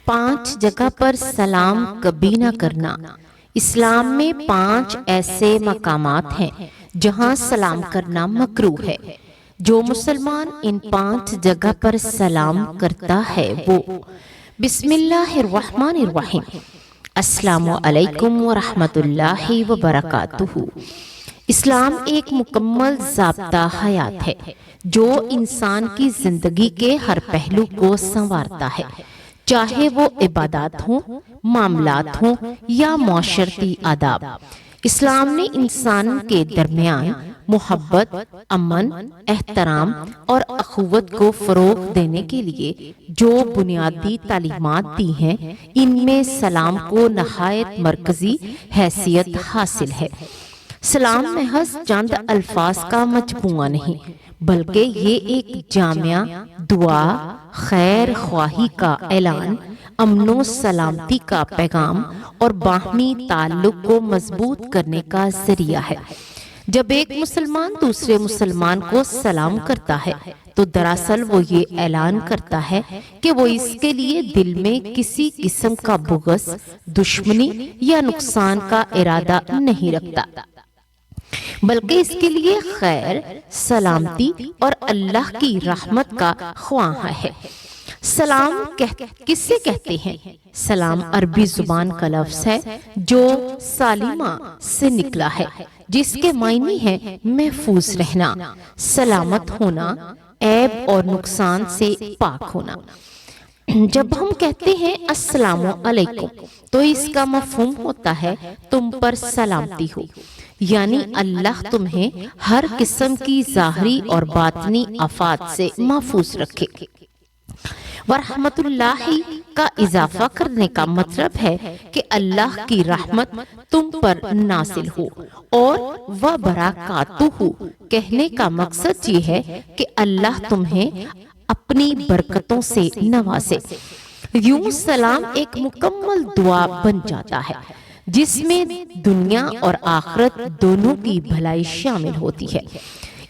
5 جگہ پر سلام کبھی نہ کرنا۔ اسلام میں 5 ایسے مقامات ہیں جہاں سلام کرنا مکروہ ہے۔ جو مسلمان ان 5 جگہ پر سلام کرتا ہے وہ بسم اللہ الرحمن الرحیم، السلام علیکم ورحمۃ اللہ وبرکاتہ۔ اسلام ایک مکمل ضابطہ حیات ہے جو انسان کی زندگی کے ہر پہلو کو سنوارتا ہے، چاہے وہ عبادات ہوں، معاملات ہوں یا معاشرتی آداب۔ اسلام نے انسان کے درمیان محبت، امن، احترام اور اخوت کو فروغ دینے کے لیے جو بنیادی تعلیمات دی ہیں، ان میں سلام کو نہایت مرکزی حیثیت حاصل ہے۔ سلام محض چند الفاظ کا مجموعہ نہیں، بلکہ یہ ایک جامع دعا، خیر خواہی کا اعلان، امن و سلامتی کا پیغام اور باہمی تعلق کو مضبوط کرنے کا ذریعہ ہے۔ جب ایک مسلمان دوسرے مسلمان کو سلام کرتا ہے تو دراصل وہ یہ اعلان کرتا ہے کہ وہ اس کے لیے دل میں کسی قسم کا بغض، دشمنی یا نقصان کا ارادہ نہیں رکھتا، بلکہ اس کے لیے خیر، سلامتی اور اللہ کی رحمت کا خواہاں ہے۔ سلام کس سے کہتے ہیں؟ سلام عربی زبان کا لفظ ہے جو سالمہ سے نکلا ہے، جس کے معنی ہے محفوظ رہنا، سلامت ہونا، عیب اور نقصان سے پاک ہونا۔ جب ہم کہتے ہیں السلام علیکم تو اس کا مفہوم ہوتا ہے تم پر سلامتی ہو، یعنی اللہ تمہیں ہر قسم کی ظاہری اور باطنی آفات سے محفوظ رکھے۔ ورحمت اللہ کا اضافہ کرنے کا مطلب ہے کہ اللہ کی رحمت تم پر نازل ہو، اور وبرکاتہ کہنے کا مقصد یہ ہے کہ اللہ تمہیں اپنی برکتوں سے نوازے۔ یوں سلام ایک مکمل دعا بن جاتا ہے جس میں دنیا اور آخرت دونوں کی بھلائی شامل ہوتی ہے۔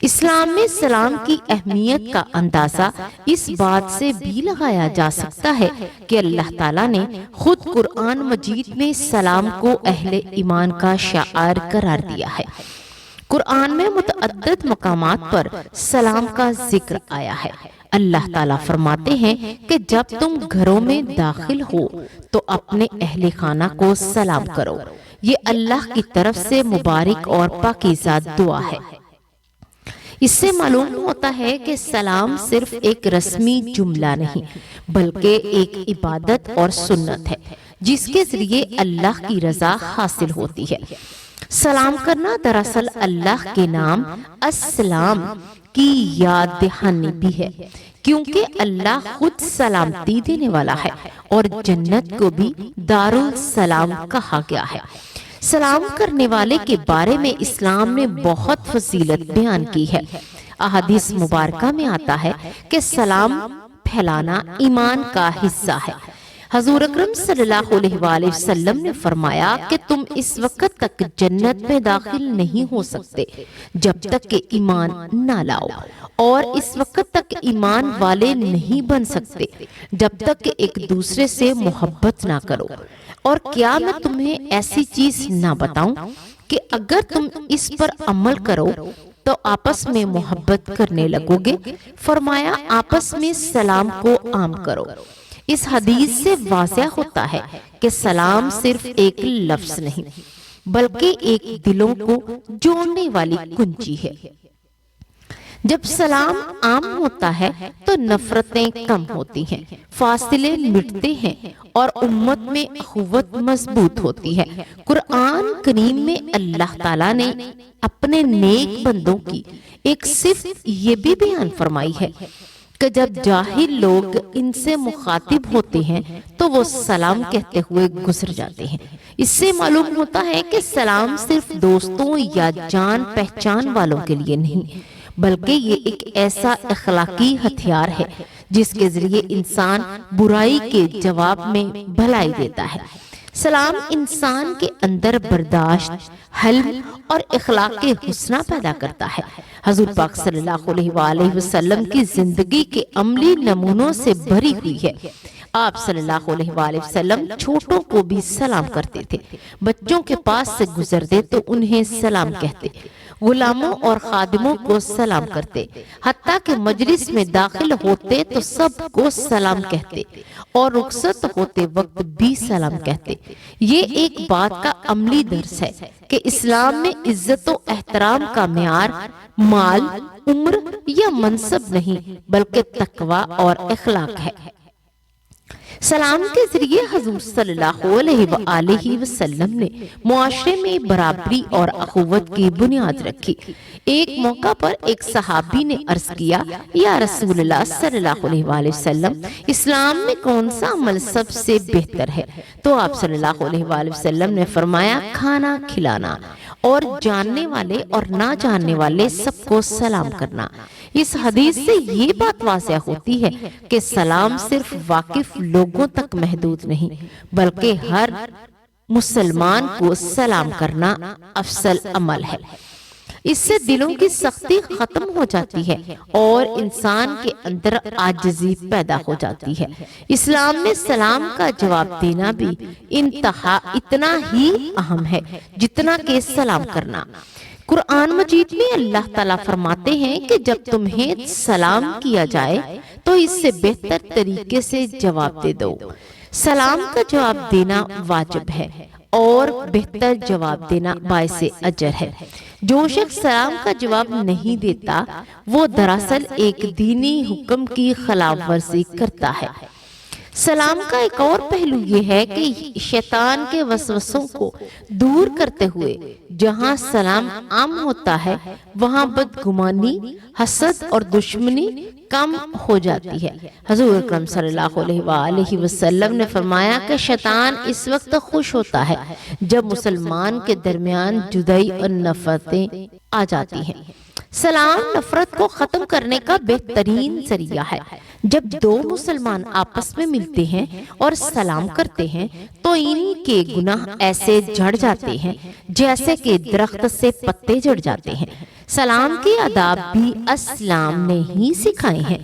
اسلام میں سلام کی اہمیت کا اندازہ اس بات سے بھی لگایا جا سکتا ہے کہ اللہ تعالیٰ نے خود قرآن مجید میں سلام کو اہل ایمان کا شعار قرار دیا ہے۔ قرآن میں متعدد مقامات پر سلام کا ذکر آیا ہے۔ اللہ تعالیٰ فرماتے ہیں کہ جب تم گھروں میں داخل ہو تو اپنے اہل خانہ کو سلام کرو، یہ اللہ کی طرف سے مبارک اور پاکیزہ دعا ہے۔ اس سے معلوم ہوتا ہے کہ سلام صرف ایک رسمی جملہ نہیں، بلکہ ایک عبادت اور سنت ہے جس کے ذریعے اللہ کی رضا حاصل ہوتی ہے۔ سلام کرنا دراصل اللہ کے نام السلام کی یاد دہانی بھی ہے، کیونکہ اللہ خود سلامتی دینے والا ہے اور جنت کو بھی دار السلام کہا گیا ہے۔ سلام کرنے والے کے بارے میں اسلام نے بہت فضیلت بیان کی ہے۔ احادیث مبارکہ میں آتا ہے کہ سلام پھیلانا ایمان کا حصہ ہے۔ حضور اکرم صلی اللہ علیہ وآلہ وسلم نے فرمایا کہ تم اس وقت تک جنت میں داخل نہیں ہو سکتے جب تک کہ ایمان نہ لاؤ، اور اس وقت تک ایمان والے نہیں بن سکتے جب تک کہ ایک دوسرے سے محبت نہ کرو۔ اور کیا میں تمہیں ایسی چیز نہ بتاؤں کہ اگر تم اس پر عمل کرو تو آپس میں محبت کرنے لگو گے؟ فرمایا آپس میں سلام کو عام کرو۔ اس حدیث سے واضح ہوتا ہے کہ سلام صرف ایک لفظ نہیں، بلکہ ایک دلوں کو جوڑنے والی کنجی ہے۔ جب سلام عام ہوتا ہے تو نفرتیں کم ہوتی ہیں، فاصلے مٹتے ہیں اور امت میں اخوت مضبوط ہوتی ہے۔ قرآن کریم میں اللہ تعالیٰ نے اپنے نیک بندوں کی ایک صفت یہ بھی بیان فرمائی ہے کہ جب جاہل لوگ ان سے مخاطب ہوتے ہیں تو وہ سلام کہتے ہوئے گزر جاتے ہیں۔ اس سے معلوم ہوتا ہے کہ سلام صرف دوستوں یا جان پہچان والوں کے لیے نہیں، بلکہ یہ ایک ایسا اخلاقی ہتھیار ہے جس کے ذریعے انسان برائی کے جواب میں بھلائی دیتا ہے۔ سلام انسان کے اندر برداشت، حلم اور اخلاق حسنہ پیدا کرتا ہے۔ حضور پاک صلی اللہ علیہ وآلہ وسلم کی زندگی کے عملی نمونوں سے بھری ہوئی ہے۔ آپ صلی اللہ علیہ وآلہ وسلم چھوٹوں کو بھی سلام کرتے تھے، بچوں کے پاس سے گزرتے تو انہیں سلام کہتے، غلاموں اور خادموں کو سلام کرتے، حتیٰ کہ مجلس میں داخل ہوتے تو سب کو سلام کہتے اور رخصت ہوتے وقت بھی سلام کہتے۔ یہ ایک بات کا عملی درس ہے کہ اسلام میں عزت و احترام کا معیار مال، عمر یا منصب نہیں بلکہ تقوی اور اخلاق ہے۔ سلام کے ذریعے حضور صلی اللہ علیہ وآلہ وسلم نے معاشرے میں برابری اور اخوت کی بنیاد رکھی۔ ایک موقع پر ایک صحابی نے عرض کیا، یا رسول اللہ صلی اللہ علیہ وآلہ وسلم، اسلام میں کون سا عمل سب سے بہتر ہے؟ تو آپ صلی اللہ علیہ وآلہ وسلم نے فرمایا، کھانا کھلانا اور جاننے والے اور نہ جاننے والے سب کو سلام کرنا۔ اس حدیث سے یہ بات واضح ہوتی ہے کہ سلام صرف واقف لوگوں تک محدود نہیں بلکہ ہر مسلمان کو سلام کرنا افضل عمل ہے۔ اس سے دلوں کی سختی ختم ہو جاتی ہے اور انسان کے اندر عاجزی پیدا ہو جاتی ہے۔ اسلام میں سلام کا جواب دینا بھی اتنا ہی اہم ہے جتنا کہ سلام کرنا۔ قرآن مجید میں اللہ تعالیٰ فرماتے ہیں کہ جب تمہیں سلام کیا جائے تو اس سے بہتر طریقے سے جواب دے دو۔ سلام کا جواب دینا واجب ہے اور بہتر جواب دینا باعث اجر ہے۔ جو شخص سلام کا جواب نہیں دیتا وہ دراصل ایک دینی حکم کی خلاف ورزی کرتا ہے۔ سلام کا ایک اور پہلو یہ ہے کہ شیطان کے وسوسوں کو دور کرتے ہوئے جہاں سلام عام ہوتا ہے وہاں بدگمانی، حسد اور دشمنی کم ہو جاتی ہے۔ حضور اکرم صلی اللہ علیہ وآلہ وسلم نے فرمایا کہ شیطان اس وقت خوش ہوتا ہے جب مسلمان کے درمیان جدائی اور نفرتیں آ جاتی ہیں۔ سلام نفرت کو ختم کرنے کا بہترین ذریعہ ہے۔ جب دو مسلمان آپس میں ملتے ہیں اور سلام کرتے ہیں تو ان کے گناہ ایسے جھڑ جاتے ہیں جیسے کہ درخت سے پتے جھڑ جاتے ہیں۔ سلام کے آداب بھی اسلام نے ہی سکھائے ہیں۔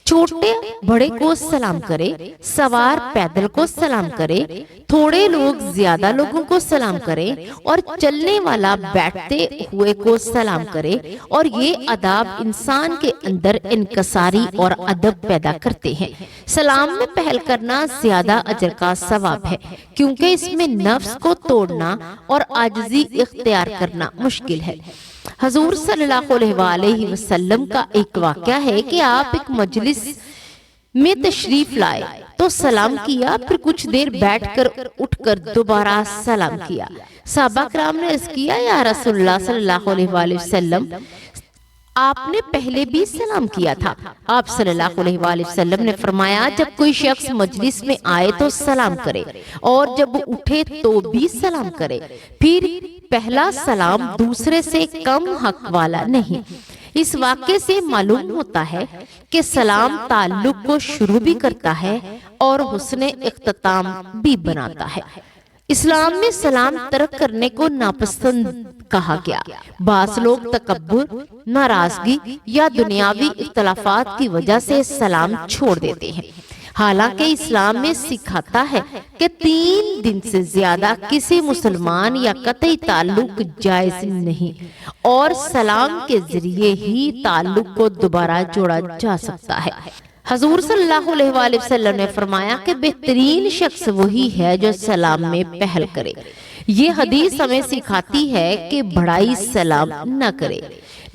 چھوٹے بڑے کو سلام کرے، سوار پیدل کو سلام کرے، تھوڑے لوگ زیادہ لوگوں کو سلام کرے اور چلنے والا بیٹھتے ہوئے کو سلام کرے، اور یہ آداب انسان کے اندر انکساری اور ادب پیدا کرتے ہیں۔ سلام میں پہل کرنا زیادہ اجر کا ثواب ہے کیونکہ اس میں نفس کو توڑنا اور عاجزی اختیار کرنا مشکل ہے۔ حضور صلی اللہ علیہ وآلہ وسلم کا ایک واقعہ ہے کہ آپ ایک مجلس میں تشریف لائے تو سلام کیا، پھر کچھ دیر بیٹھ کر اٹھ کر دوبارہ سلام کیا۔ صحابہ کرام نے عرض کیا، یا رسول اللہ صلی اللہ علیہ وآلہ وسلم، آپ نے پہلے بھی سلام کیا تھا۔ آپ صلی اللہ علیہ وآلہ وسلم نے فرمایا، جب کوئی شخص مجلس میں آئے تو سلام کرے اور جب اٹھے تو بھی سلام کرے، پھر پہلا سلام دوسرے سے کم حق والا نہیں۔ اس واقعے سے معلوم ہوتا ہے کہ سلام تعلق کو شروع بھی کرتا ہے اور حسن اختتام بھی بناتا ہے۔ اسلام میں سلام ترک کرنے کو ناپسند کہا گیا۔ بعض لوگ تکبر، ناراضگی یا دنیاوی اختلافات کی وجہ سے سلام چھوڑ دیتے ہیں، حالانکہ اسلام میں سکھاتا ہے کہ 3 دن سے زیادہ کسی مسلمان یا قطعی تعلق جائز نہیں، اور سلام کے ذریعے ہی تعلق کو دوبارہ جوڑا جا سکتا ہے۔ حضور صلی اللہ علیہ وآلہ وسلم نے فرمایا کہ بہترین شخص وہی ہے جو سلام میں پہل کرے۔ یہ حدیث ہمیں سکھاتی ہے کہ بڑائی سلام نہ کرے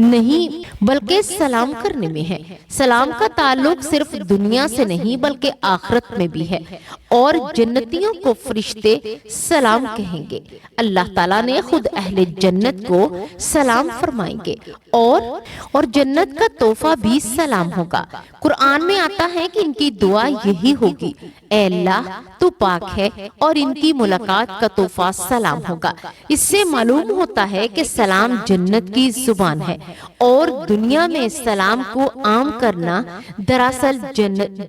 نہیں بلکہ سلام کرنے میں ہے۔ سلام کا تعلق صرف دنیا سے نہیں بلکہ آخرت میں بھی ہے، اور جنتیوں کو فرشتے سلام کہیں گے۔ اللہ تعالیٰ نے خود اہل جنت کو سلام فرمائیں گے اور جنت کا تحفہ بھی سلام ہوگا۔ قرآن میں آتا ہے کہ ان کی دعا یہی ہوگی، اے اللہ تو پاک ہے اور ان کی ملاقات کا تحفہ سلام ہوگا۔ اس سے معلوم ہوتا ہے کہ سلام جنت کی زبان ہے اور دنیا میں سلام کو عام کرنا دراصل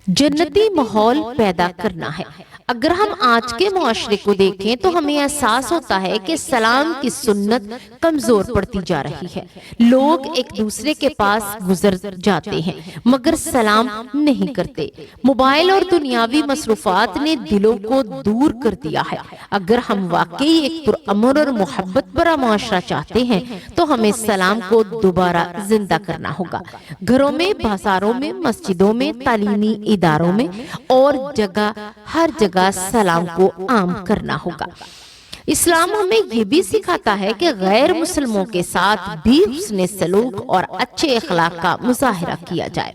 جنتی ماحول پیدا کرنا ہے۔ اگر ہم آج کے معاشرے کو دیکھیں تو ہمیں احساس ہوتا ہے کہ سلام کی سنت کمزور پڑتی جا رہی ہے۔ لوگ ایک دوسرے کے پاس گزر جاتے ہیں مگر سلام نہیں کرتے۔ موبائل اور دنیاوی مصروفات نے دلوں کو دور کر دیا ہے۔ اگر ہم واقعی ایک پرامن اور محبت بھرا معاشرہ چاہتے ہیں تو ہمیں سلام کو دوبارہ زندہ کرنا ہوگا۔ گھروں میں، بازاروں میں، مسجدوں میں، تعلیمی اداروں میں اور ہر جگہ سلام کو عام کرنا ہوگا۔ اسلام ہمیں یہ بھی سکھاتا ہے کہ غیر مسلموں کے ساتھ بھی حسن سلوک اور اچھے اخلاق کا مظاہرہ کیا جائے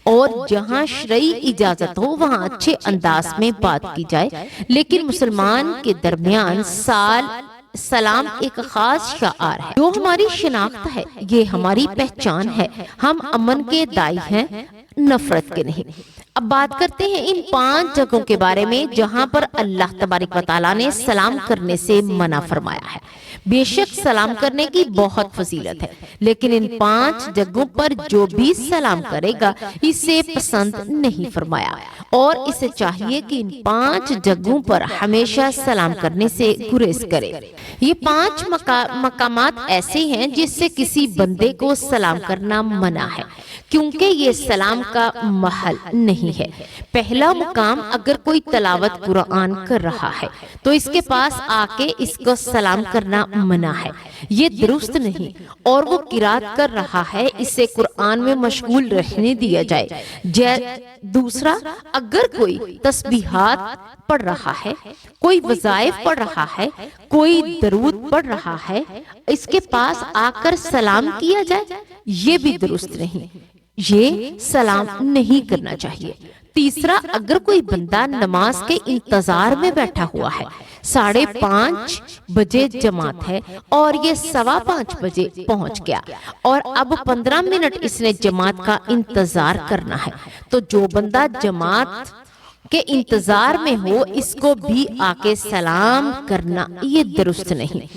اور جہاں شرعی اجازت ہو وہاں اچھے انداز میں بات کی جائے، لیکن مسلمان کے درمیان سلام ایک خاص شعار ہے جو ہماری شناخت ہے، یہ ہماری پہچان ہے۔ ہم امن کے دائی ہیں، نفرت کے نہیں۔ اب بات کرتے ہیں ان 5 جگہوں کے بارے میں جہاں پر اللہ تبارک و تعالیٰ نے سلام کرنے سے منع فرمایا ہے۔ بے شک سلام کرنے کی بہت فضیلت ہے، لیکن ان 5 جگہوں پر جو بھی سلام کرے گا اسے پسند نہیں فرمایا اور اسے چاہیے کہ ان 5 جگہوں پر ہمیشہ سلام کرنے سے گریز کرے۔ یہ 5 مقامات ایسے ہیں جس سے کسی بندے کو سلام کرنا منع ہے کیونکہ یہ سلام کا محل نہیں ہے۔ پہلا مقام، اگر کوئی تلاوت قرآن کر رہا ہے تو اس کے پاس آ کے اس کو سلام کرنا منع ہے، یہ درست نہیں، اور وہ قرات کر رہا ہے اسے قرآن میں مشغول رہنے دیا جائے۔ دوسرا، اگر کوئی تسبیحات پڑھ رہا ہے، کوئی وظائف پڑھ رہا ہے، کوئی درود پڑھ رہا ہے، اس کے پاس آ کر سلام کیا جائے، یہ بھی درست نہیں، یہ سلام نہیں کرنا چاہیے۔ تیسرا، اگر کوئی بندہ نماز کے انتظار میں بیٹھا ہوا ہے، 5:30 بجے جماعت ہے اور یہ 5:15 بجے پہنچ گیا اور اب 15 منٹ اس نے جماعت کا انتظار کرنا ہے، تو جو بندہ جماعت کے انتظار میں ہو اس کو بھی آ کے سلام کرنا یہ درست نہیں۔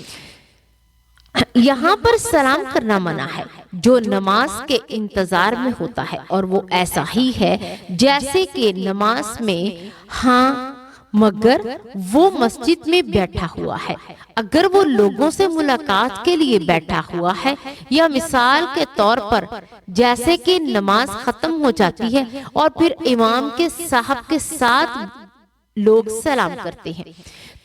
یہاں پر سلام کرنا منع ہے جو نماز کے انتظار میں ہوتا ہے، اور وہ ایسا ہی ہے جیسے کہ نماز میں ہاں مگر وہ مسجد میں بیٹھا ہوا ہے۔ اگر وہ لوگوں سے ملاقات کے لیے بیٹھا ہوا ہے، یا مثال کے طور پر جیسے کہ نماز ختم ہو جاتی ہے اور پھر امام کے صاحب کے ساتھ لوگ سلام کرتے ہیں،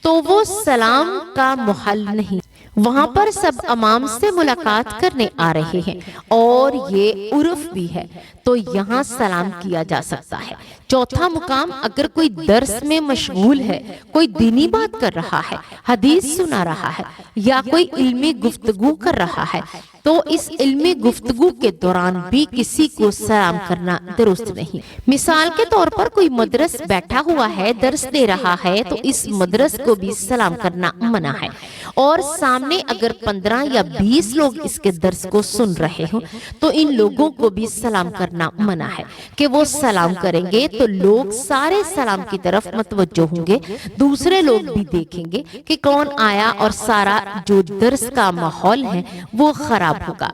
تو وہ سلام کا محل نہیں۔ وہاں پر سب امام سے ملاقات کرنے آ رہے ہیں اور یہ عرف بھی ہے، تو یہاں سلام کیا جا سکتا ہے۔ چوتھا مقام، اگر کوئی درس میں مشغول ہے، کوئی دینی بات کر رہا ہے، حدیث سنا رہا ہے یا کوئی علمی گفتگو کر رہا ہے، تو اس علمی گفتگو کے دوران بھی کسی کو سلام کرنا درست نہیں۔ مثال کے طور پر کوئی مدرس بیٹھا ہوا ہے، درس دے رہا ہے، تو اس مدرس کو بھی سلام کرنا منع ہے، اور سامنے اگر 15 یا 20 لوگ اس کے درس کو سن رہے ہوں تو ان لوگوں کو بھی سلام کرنا منع ہے کہ وہ سلام کریں گے تو لوگ سارے سلام کی طرف متوجہ ہوں گے، دوسرے لوگ بھی دیکھیں گے کہ کون آیا اور سارا جو درس کا ماحول ہے وہ خراب ہوگا۔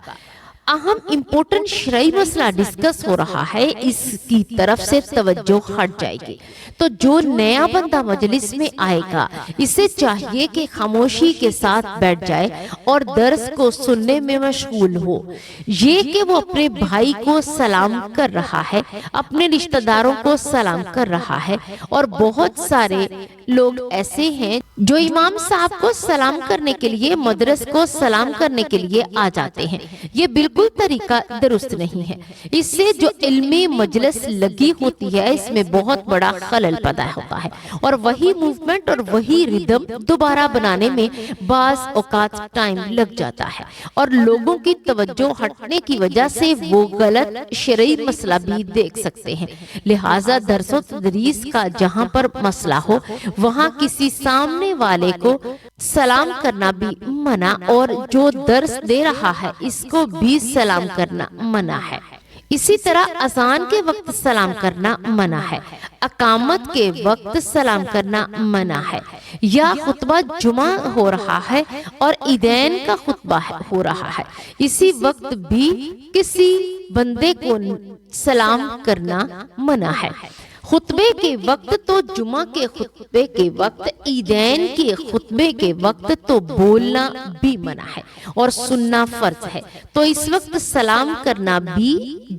اہم امپورٹنٹ شرعی مسئلہ ڈسکس ہو رہا ہے، اس کی طرف سے توجہ ہٹ جائے گی، تو جو نیا بندہ مجلس میں آئے گا اسے چاہیے کہ خاموشی کے ساتھ بیٹھ جائے اور درس کو سننے میں مشغول ہو۔ یہ کہ وہ اپنے بھائی کو سلام کر رہا ہے، اپنے رشتہ داروں کو سلام کر رہا ہے، اور بہت سارے لوگ ایسے ہیں جو امام صاحب کو سلام کرنے کے لیے، مدرس کو سلام کرنے کے لیے آ جاتے ہیں، یہ بالکل طریقہ درست نہیں ہے۔ اس سے جو علمی مجلس لگی ہوتی ہے اس میں بہت بڑا خلل پیدا ہوتا ہے، اور وہی موومنٹ اور وہی ردم دوبارہ بنانے میں بعض اوقات ٹائم لگ جاتا ہے، اور لوگوں کی توجہ ہٹنے کی وجہ سے وہ غلط شرعی مسئلہ بھی دیکھ سکتے ہیں۔ لہٰذا درس و تدریس کا جہاں پر مسئلہ ہو وہاں کسی سامنے والے کو سلام کرنا بھی منع، اور جو درس دے رہا ہے اس کو بھی سلام کرنا منع ہے۔ اسی طرح اذان کے وقت سلام کرنا منع ہے، اقامت کے وقت سلام کرنا منع ہے، یا خطبہ جمعہ ہو رہا ہے اور عیدین کا خطبہ ہو رہا ہے، اسی وقت بھی کسی بندے کو سلام کرنا منع ہے۔ خطبے کے وقت تو جمعہ کے خطبے کے وقت، عیدین کے خطبے کے وقت تو بولنا بھی منع ہے اور سننا فرض ہے، تو اس وقت سلام کرنا بھی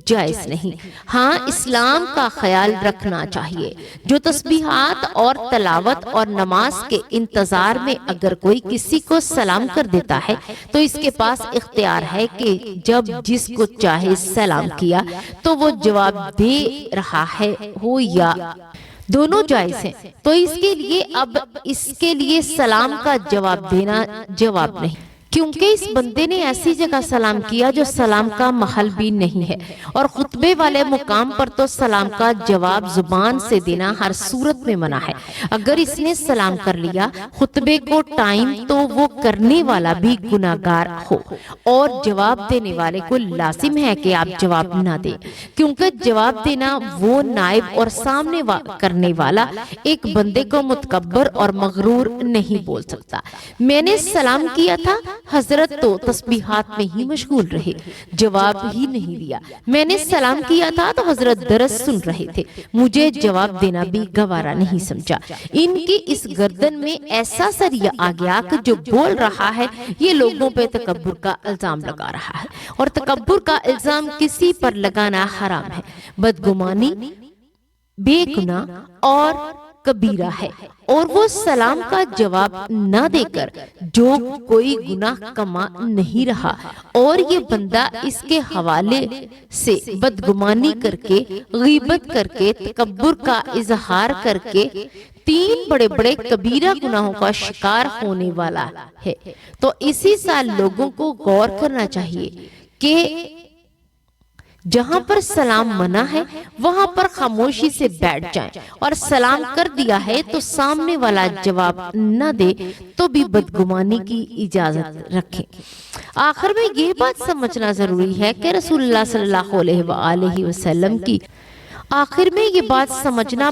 جائز نہیں۔ ہاں، اسلام کا خیال رکھنا چاہیے۔ جو تسبیحات اور تلاوت اور نماز کے انتظار میں اگر کوئی کسی کو سلام کر دیتا ہے تو اس کے پاس اختیار ہے کہ جب جس کو چاہے سلام کیا تو وہ جواب دے رہا ہے ہو یا دونوں جائز ہیں، تو اس کے لیے سلام کا جواب دینا جواب نہیں، کیونکہ اس بندے نے ایسی جگہ سلام کیا جو سلام کا محل بھی نہیں ہے، اور خطبے والے مقام پر تو سلام کا جواب زبان سے دینا ہر صورت میں منع ہے۔ اگر اس نے سلام کر لیا خطبے کو ٹائم تو وہ کرنے والا بھی گناہگار ہو، اور جواب دینے والے کو لازم ہے کہ آپ جواب نہ دیں، کیونکہ جواب دینا وہ نائب اور سامنے کرنے والا ایک بندے کو متکبر اور مغرور نہیں بول سکتا۔ میں نے سلام کیا تھا، حضرت تو تسبیحات میں ہی مشغول رہے، جواب ہی نہیں دیا۔ میں نے سلام کیا تھا تو حضرت درس سن رہے تھے، مجھے جواب دینا بھی گوارا نہیں سمجھا۔ ان کی اس گردن میں ایسا سریا آ گیا کہ جو بول رہا ہے یہ لوگوں پہ تکبر کا الزام لگا رہا ہے، اور تکبر کا الزام کسی پر لگانا حرام ہے۔ بدگمانی بے گناہ اور کبیرہ ہے، اور وہ سلام کا جواب نہ دے کر جو کوئی گناہ کما نہیں رہا، اور یہ بندہ اس کے حوالے سے بدگمانی کر کے، غیبت کر کے، تکبر کا اظہار کر کے 3 بڑے بڑے کبیرہ گناہوں کا شکار ہونے والا ہے۔ تو اسی سال لوگوں کو غور کرنا چاہیے کہ جہاں پر سلام منع ہے وہاں پر خاموشی سے بیٹھ جائیں، اور سلام کر دیا ہے تو سامنے والا جواب نہ دے تو بھی بدگمانی کی اجازت رکھیں۔ آخر میں یہ بات سمجھنا ضروری ہے کہ رسول اللہ صلی اللہ علیہ وآلہ وسلم کی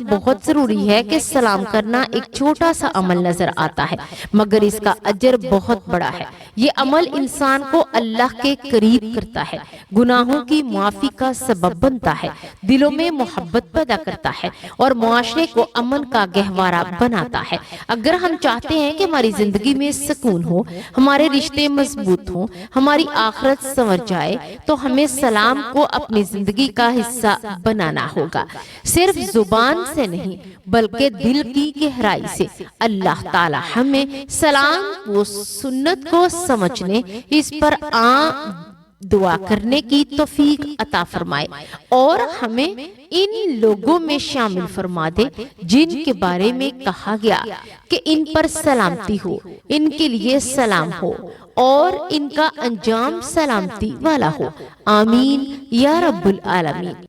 بہت ضروری ہے کہ سلام کرنا ایک چھوٹا سا عمل نظر آتا ہے مگر اس کا اجر بہت بڑا ہے۔ یہ عمل انسان کو اللہ کے قریب کرتا ہے، گناہوں کی معافی کا سبب بنتا ہے، دلوں میں محبت پیدا کرتا ہے اور معاشرے کو امن کا گہوارہ بناتا ہے۔ اگر ہم چاہتے ہیں کہ ہماری زندگی میں سکون ہو، ہمارے رشتے مضبوط ہوں، ہماری آخرت سنور جائے، تو ہمیں سلام کو اپنی زندگی کا حصہ بنانا ہو، صرف زبان سے نہیں بلکہ دل کی گہرائی سے۔ اللہ تعالی ہمیں سلام و سنت کو سمجھنے، اس پر دعا کرنے کی توفیق عطا فرمائے، اور ہمیں ان لوگوں میں شامل فرما دے جن کے بارے میں کہا گیا کہ ان پر سلامتی ہو، ان کے لیے سلام ہو اور ان کا انجام سلامتی والا ہو۔ آمین یا رب العالمین۔